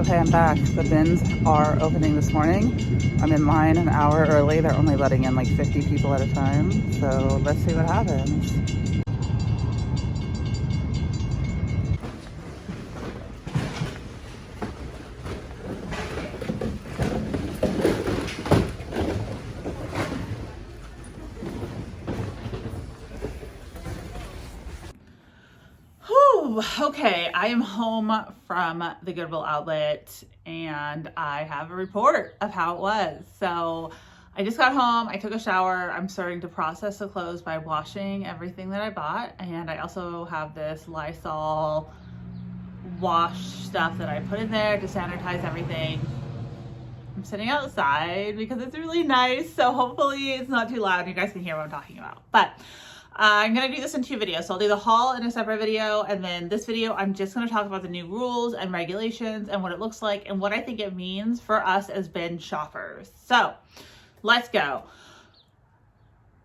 Okay, I'm back. The bins are opening this morning. I'm in line an hour early. They're only letting in like 50 people at a time. So let's see what happens. Okay, I am home from the Goodwill Outlet and I have a report of how it was. So I just got home, I took a shower, I'm starting to process the clothes by washing everything that I bought, and I also have this Lysol wash stuff that I put in there to sanitize everything. I'm sitting outside because it's really nice, so hopefully it's not too loud and you guys can hear what I'm talking about. But I'm going to do this in two videos. So I'll do the haul in a separate video, and then this video I'm just going to talk about the new rules and regulations and what it looks like and what I think it means for us as bin shoppers. So let's go.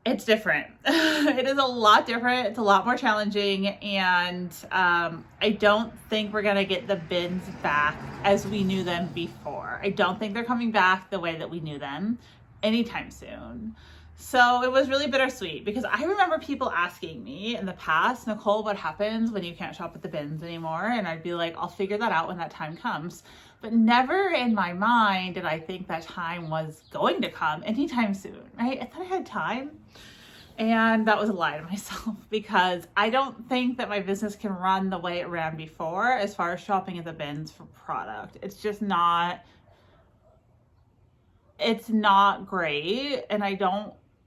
It's different. It is a lot different. It's a lot more challenging, and I don't think we're going to get the bins back as we knew them before. I don't think they're coming back the way that we knew them anytime soon. So it was really bittersweet because I remember people asking me in the past, Nicole, what happens when you can't shop at the bins anymore? And I'd be like, I'll figure that out when that time comes. But never in my mind did I think that time was going to come anytime soon, right? I thought I had time. And that was a lie to myself because I don't think that my business can run the way it ran before as far as shopping at the bins for product. It's just not, it's not great. And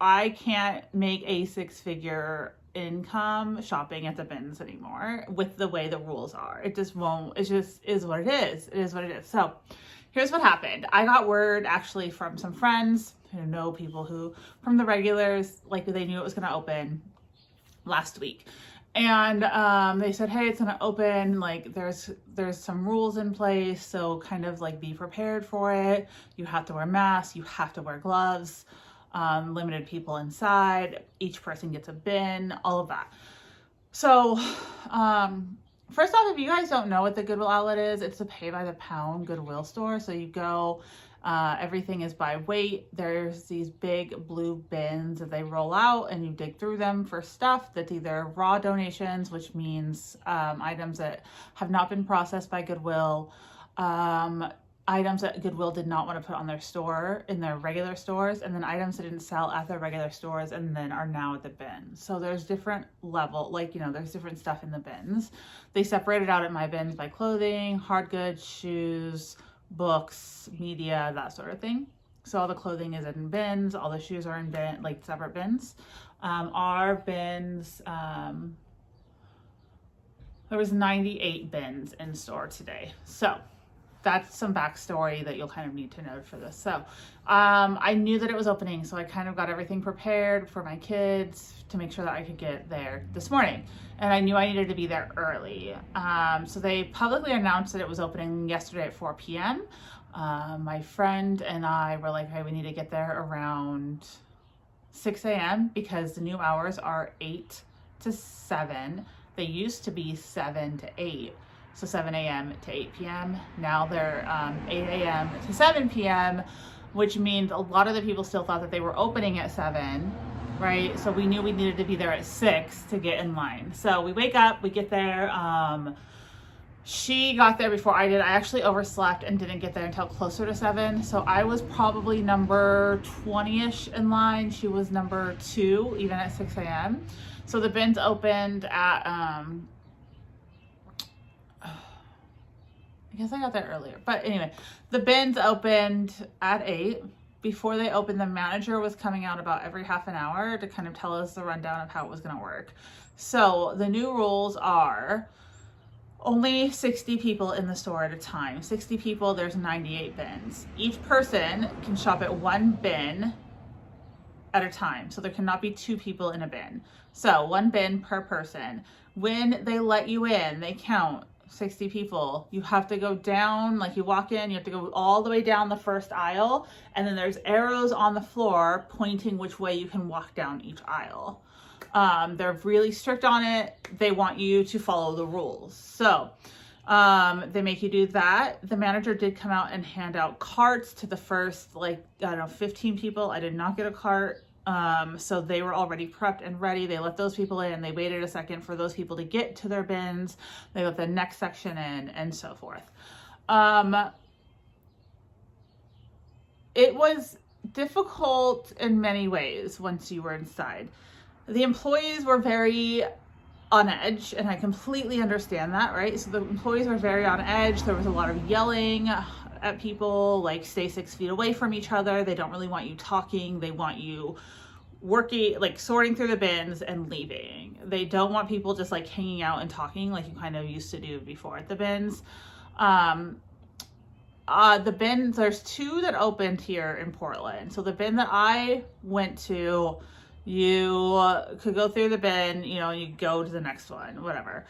I can't make a six-figure income shopping at the bins anymore with the way the rules are. It just won't. It just is what it is. It is what it is. So here's what happened. I got word actually from some friends who know people who, from the regulars, like they knew it was going to open last week. And they said, hey, it's going to open, like there's some rules in place. So kind of like be prepared for it. You have to wear masks. You have to wear gloves. Limited people inside, each person gets a bin, all of that. So first off, if you guys don't know what the Goodwill Outlet is, it's a pay by the pound Goodwill store. So you go, everything is by weight. There's these big blue bins that they roll out and you dig through them for stuff that's either raw donations, which means items that have not been processed by Goodwill, items that Goodwill did not want to put on their store in their regular stores, and then items that didn't sell at their regular stores and then are now at the bin. So there's different level, like, there's different stuff in the bins. They separated out at my bins by clothing, hard goods, shoes, books, media, that sort of thing. So all the clothing is in bins, all the shoes are in like separate bins. Our bins, there was 98 bins in store today. So that's some backstory that you'll kind of need to know for this. So I knew that it was opening, so I kind of got everything prepared for my kids to make sure that I could get there this morning. And I knew I needed to be there early. So they publicly announced that it was opening yesterday at 4 p.m. My friend and I were like, hey, we need to get there around 6 a.m. because the new hours are 8 to 7. They used to be 7 to 8. So 7 a.m. to 8 p.m. Now they're 8 a.m. to 7 p.m., which means a lot of the people still thought that they were opening at 7, right? So we knew we needed to be there at 6 to get in line. So we wake up, we get there. She got there before I did. I actually overslept and didn't get there until closer to 7. So I was probably number 20-ish in line. She was number 2, even at 6 a.m. So the bins opened at, I guess I got there earlier, but anyway, the bins opened at 8. Before they opened, the manager was coming out about every half an hour to kind of tell us the rundown of how it was going to work. So the new rules are only 60 people in the store at a time. 60 people, there's 98 bins. Each person can shop at one bin at a time. So there cannot be 2 people in a bin. So 1 bin per person. When they let you in, they count 60 people. You have to go down, like you walk in, you have to go all the way down the first aisle, and then there's arrows on the floor pointing which way you can walk down each aisle. They're really strict on it. They want you to follow the rules. So They make you do that. The manager did come out and hand out carts to the first, like, I don't know, 15 people. I did not get a cart. So they were already prepped and ready. They let those people in. They waited a second for those people to get to their bins. They let the next section in, and so forth. It was difficult in many ways once you were inside. The employees were very on edge, and I completely understand that, right? So the employees were very on edge. There was a lot of yelling at people, like, stay 6 feet away from each other. They don't really want you talking. They want you working, like, sorting through the bins and leaving. They don't want people just, like, hanging out and talking like you kind of used to do before at the bins. The bins, there's 2 that opened here in Portland. So the bin that I went to, you could go through the bin, you know, you go to the next one, whatever.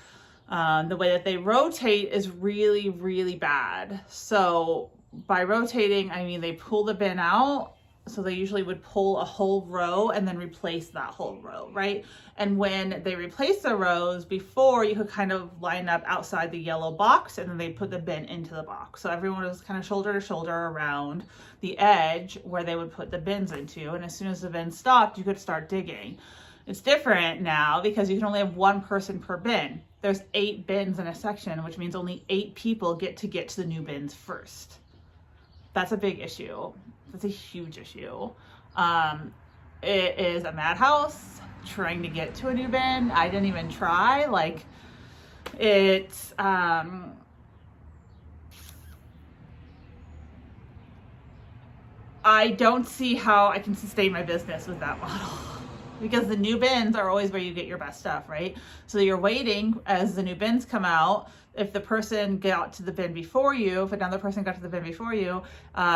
The way that they rotate is really, really bad. So by rotating, I mean they pull the bin out. So they usually would pull a whole row and then replace that whole row, right? And when they replace the rows, before you could kind of line up outside the yellow box, and then they put the bin into the box. So everyone was kind of shoulder to shoulder around the edge where they would put the bins into. And as soon as the bin stopped, you could start digging. It's different now because you can only have 1 person per bin. There's 8 bins in a section, which means only 8 people get to the new bins first. That's a big issue. That's a huge issue. It is a madhouse trying to get to a new bin. I didn't even try. Like, it's I don't see how I can sustain my business with that model. Because the new bins are always where you get your best stuff, right? So you're waiting as the new bins come out. If the person got to the bin before you, if another person got to the bin before you,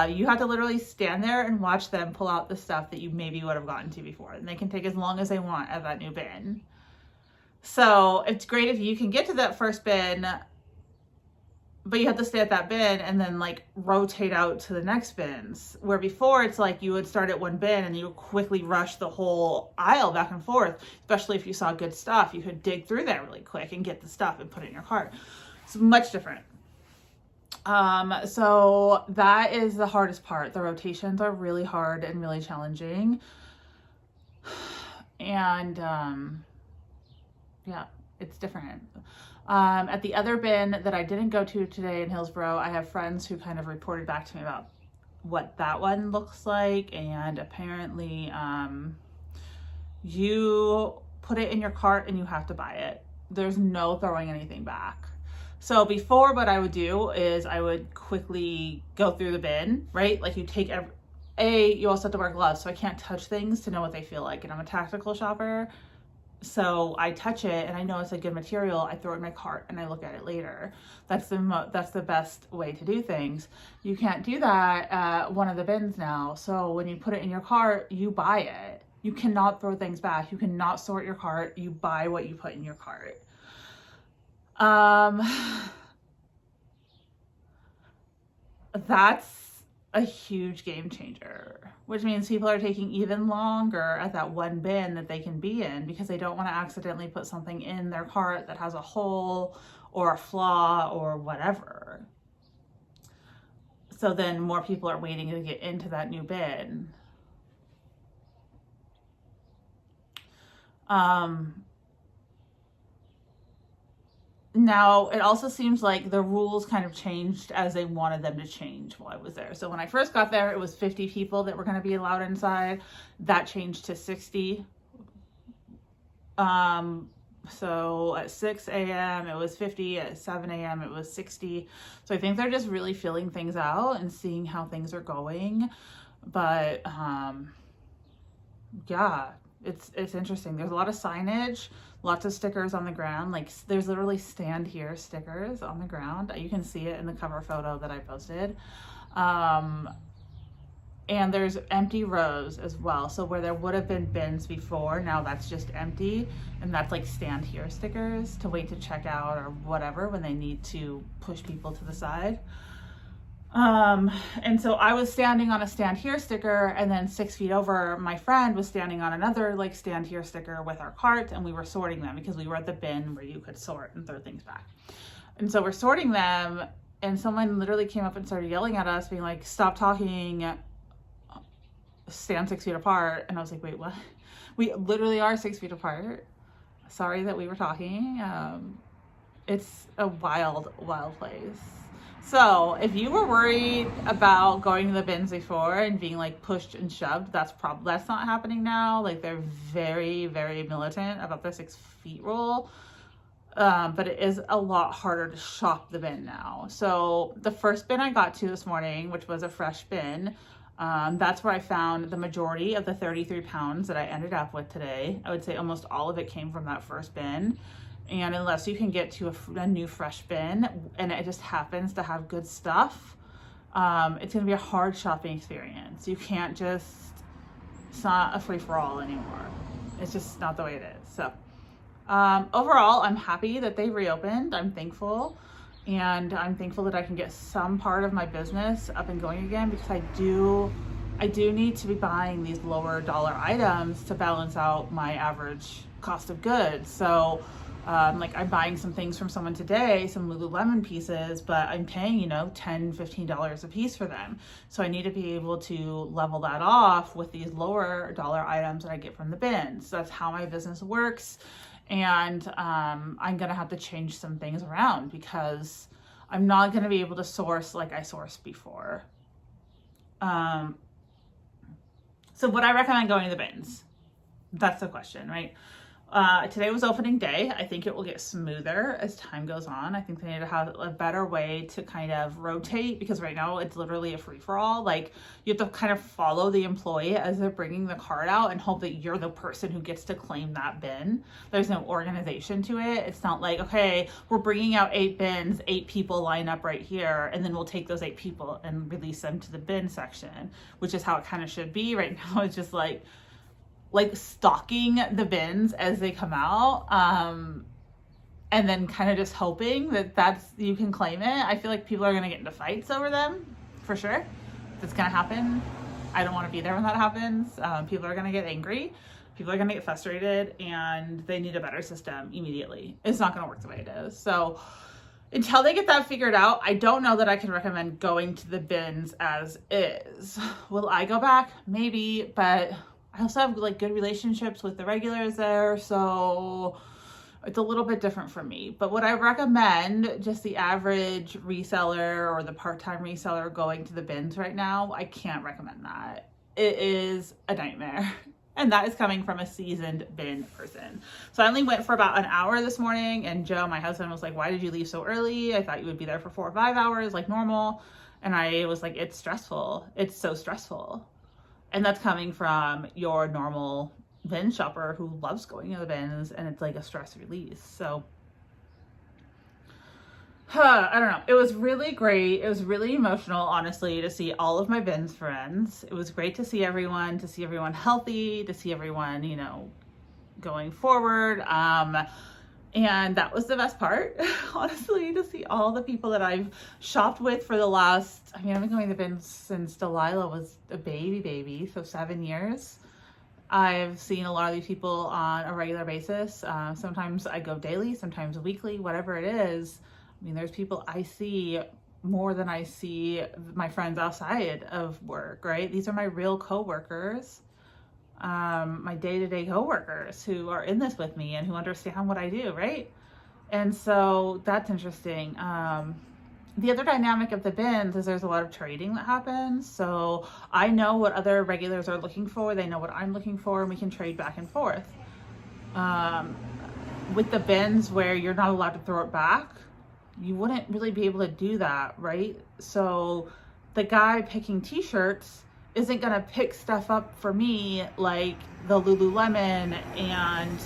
you have to literally stand there and watch them pull out the stuff that you maybe would have gotten to before. And they can take as long as they want at that new bin. So it's great if you can get to that first bin, but you have to stay at that bin and then, like, rotate out to the next bins. Where before it's like you would start at one bin and you would quickly rush the whole aisle back and forth, especially if you saw good stuff. You could dig through there really quick and get the stuff and put it in your cart. It's much different. So that is the hardest part. The rotations are really hard and really challenging. And yeah, it's different. At the other bin that I didn't go to today in Hillsborough, I have friends who kind of reported back to me about what that one looks like. And apparently, you put it in your cart and you have to buy it. There's no throwing anything back. So before, what I would do is I would quickly go through the bin, right? Like, you take you also have to wear gloves, so I can't touch things to know what they feel like. And I'm a tactical shopper. So I touch it and I know it's a good material. I throw it in my cart and I look at it later. That's the best way to do things. You can't do that at one of the bins now. So when you put it in your cart, you buy it. You cannot throw things back. You cannot sort your cart. You buy what you put in your cart. That's a huge game changer, which means people are taking even longer at that one bin that they can be in because they don't want to accidentally put something in their cart that has a hole or a flaw or whatever. So then more people are waiting to get into that new bin. Now, it also seems like the rules kind of changed as they wanted them to change while I was there. So when I first got there, it was 50 people that were going to be allowed inside. That changed to 60. So at 6 a.m. it was 50, at 7 a.m. it was 60. So I think they're just really filling things out and seeing how things are going. But yeah, it's interesting. There's a lot of signage, lots of stickers on the ground. Like, there's literally stand here stickers on the ground. You can see it in the cover photo that I posted. And there's empty rows as well. So where there would have been bins before, now that's just empty. And that's like stand here stickers to wait to check out or whatever when they need to push people to the side. And so I was standing on a stand here sticker, and then 6 feet over, my friend was standing on another like stand here sticker with our cart, and we were sorting them because we were at the bin where you could sort and throw things back. And so we're sorting them, and someone literally came up and started yelling at us, being like, stop talking, stand 6 feet apart. And I was like, wait, what? We literally are 6 feet apart. Sorry that we were talking. It's a wild, wild place. So if you were worried about going to the bins before and being like pushed and shoved, that's not happening now. Like, they're very, very militant about the 6 feet rule. But it is a lot harder to shop the bin now. So the first bin I got to this morning, which was a fresh bin, that's where I found the majority of the 33 pounds that I ended up with today. I would say almost all of it came from that first bin. And unless you can get to a new fresh bin and it just happens to have good stuff, it's going to be a hard shopping experience. You can't it's not a free-for-all anymore. It's just not the way it is. So overall, I'm happy that they reopened. I'm thankful. And I'm thankful that I can get some part of my business up and going again, because I do need to be buying these lower dollar items to balance out my average cost of goods. So like, I'm buying some things from someone today, some Lululemon pieces, but I'm paying, $10, $15 a piece for them. So I need to be able to level that off with these lower dollar items that I get from the bins. So that's how my business works. And I'm going to have to change some things around, because I'm not going to be able to source like I sourced before. So would I recommend going to the bins? That's the question, right? Today was opening day. I think it will get smoother as time goes on. I think they need to have a better way to kind of rotate, because right now it's literally a free-for-all. Like, you have to kind of follow the employee as they're bringing the cart out and hope that you're the person who gets to claim that bin. There's no organization to it. It's not like, okay, we're bringing out 8 bins, 8 people line up right here, and then we'll take those 8 people and release them to the bin section, which is how it kind of should be. Right now it's just like stocking the bins as they come out, and then kind of just hoping that you can claim it. I feel like people are going to get into fights over them, for sure. That's going to happen. I don't want to be there when that happens. People are going to get angry. People are going to get frustrated, and they need a better system immediately. It's not going to work the way it is. So until they get that figured out, I don't know that I can recommend going to the bins as is. Will I go back? Maybe, but I also have like good relationships with the regulars there, so it's a little bit different for me. But would I recommend just the average reseller or the part-time reseller going to the bins right now? I can't recommend that. It is a nightmare. And that is coming from a seasoned bin person. So I only went for about an hour this morning, and Joe, my husband, was like, why did you leave so early? I thought you would be there for 4 or 5 hours like normal. And I was like, it's stressful. It's so stressful. And that's coming from your normal bin shopper who loves going to the bins, and it's like a stress release. So, I don't know. It was really great. It was really emotional, honestly, to see all of my bins friends. It was great to see everyone healthy, to see everyone, going forward. And that was the best part, honestly, to see all the people that I've shopped with for the last, I've been going to the bins since Delilah was a baby, so 7 years. I've seen a lot of these people on a regular basis. Sometimes I go daily, sometimes weekly, whatever it is. There's people I see more than I see my friends outside of work, right? These are my real coworkers. My day-to-day coworkers who are in this with me and who understand what I do, right? And so that's interesting. The other dynamic of the bins is there's a lot of trading that happens. So I know what other regulars are looking for. They know what I'm looking for, and we can trade back and forth. With the bins where you're not allowed to throw it back, you wouldn't really be able to do that, right? So the guy picking t-shirts isn't gonna pick stuff up for me like the Lululemon and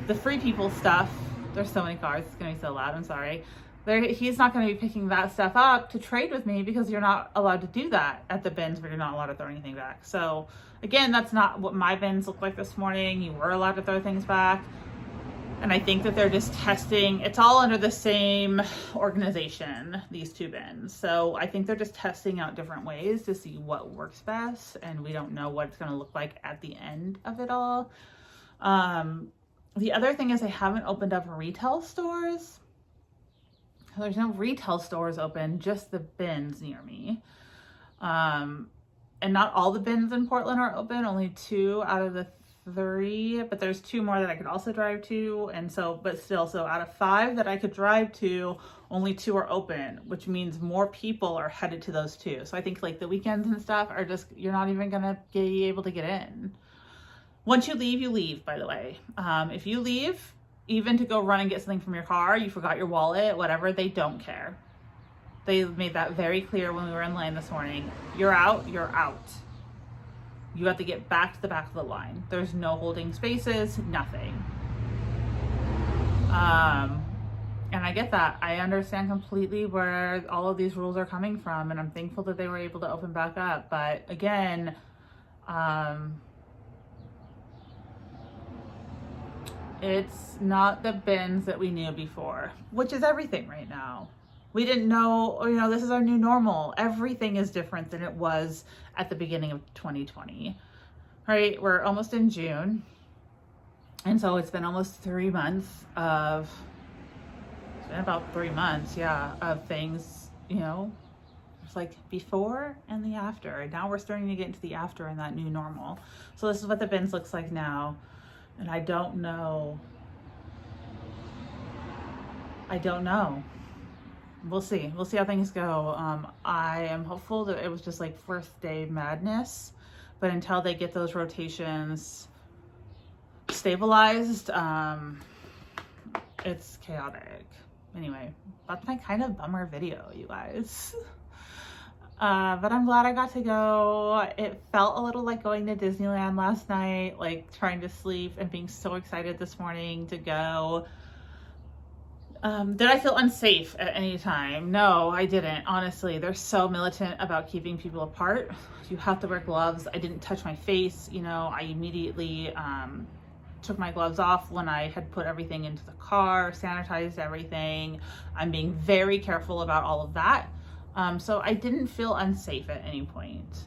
the Free People stuff. There's so many cars, it's gonna be so loud, I'm sorry. He's not gonna be picking that stuff up to trade with me, because you're not allowed to do that at the bins where you're not allowed to throw anything back. So again, that's not what my bins look like this morning. You were allowed to throw things back. And I think that they're just testing, it's all under the same organization, these 2 bins. So I think they're just testing out different ways to see what works best. And we don't know what it's gonna look like at the end of it all. The other thing is they haven't opened up retail stores. There's no retail stores open, just the bins near me. And not all the bins in Portland are open, only 2 out of the 3, but there's 2 more that I could also drive to. And so, but still, so out of 5 that I could drive to, only 2 are open, which means more people are headed to those 2. So I think like the weekends and stuff are just, you're not even gonna be able to get in. Once you leave, by the way. If you leave, even to go run and get something from your car, you forgot your wallet, whatever, they don't care. They made that very clear when we were in line this morning. You're out, you're out. You have to get back to the back of the line. There's no holding spaces, nothing. And I get that. I understand completely where all of these rules are coming from, and I'm thankful that they were able to open back up. But again, it's not the bins that we knew before, which is everything right now. We didn't know, you know, this is our new normal. Everything is different than it was at the beginning of 2020, right? We're almost in June. And so it's been almost 3 months of, it's been about 3 months, yeah, of things, you know, it's like before and the after. And now we're starting to get into the after and that new normal. So this is what the bins looks like now. And I don't know. We'll see. We'll see how things go. I am hopeful that it was just like first day madness, but until they get those rotations stabilized, it's chaotic. Anyway, that's my kind of bummer video, you guys. But I'm glad I got to go. It felt a little like going to Disneyland last night, like trying to sleep and being so excited this morning to go. Did I feel unsafe at any time? No, I didn't. Honestly, they're so militant about keeping people apart. You have to wear gloves. I didn't touch my face. You know, I immediately took my gloves off when I had put everything into the car, sanitized everything. I'm being very careful about all of that. So I didn't feel unsafe at any point.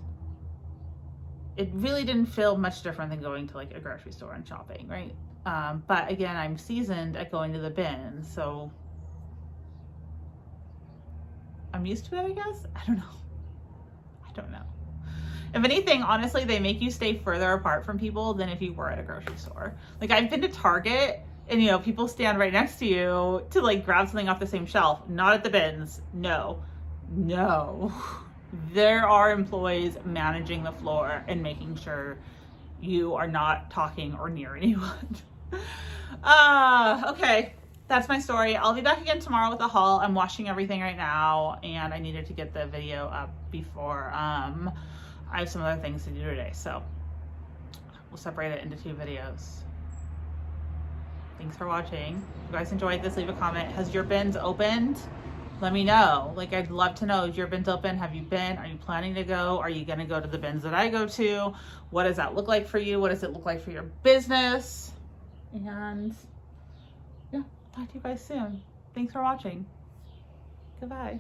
It really didn't feel much different than going to like a grocery store and shopping, right? But again, I'm seasoned at going to the bin, so I'm used to it, I guess. I don't know. If anything, honestly, they make you stay further apart from people than if you were at a grocery store. Like I've been to Target and, you know, people stand right next to you to like grab something off the same shelf, not at the bins. No. There are employees managing the floor and making sure you are not talking or near anyone. Okay, that's my story. I'll be back again tomorrow with a haul. I'm washing everything right now, and I needed to get the video up before I have some other things to do today, so we'll separate it into 2 videos. Thanks for watching. If you guys enjoyed this, leave a comment. Has your bins opened? Let me know. Like, I'd love to know, is your bins open? Have you been? Are you planning to go? Are you going to go to the bins that I go to? What does that look like for you? What does it look like for your business? And yeah, talk to you guys soon. Thanks for watching. Goodbye.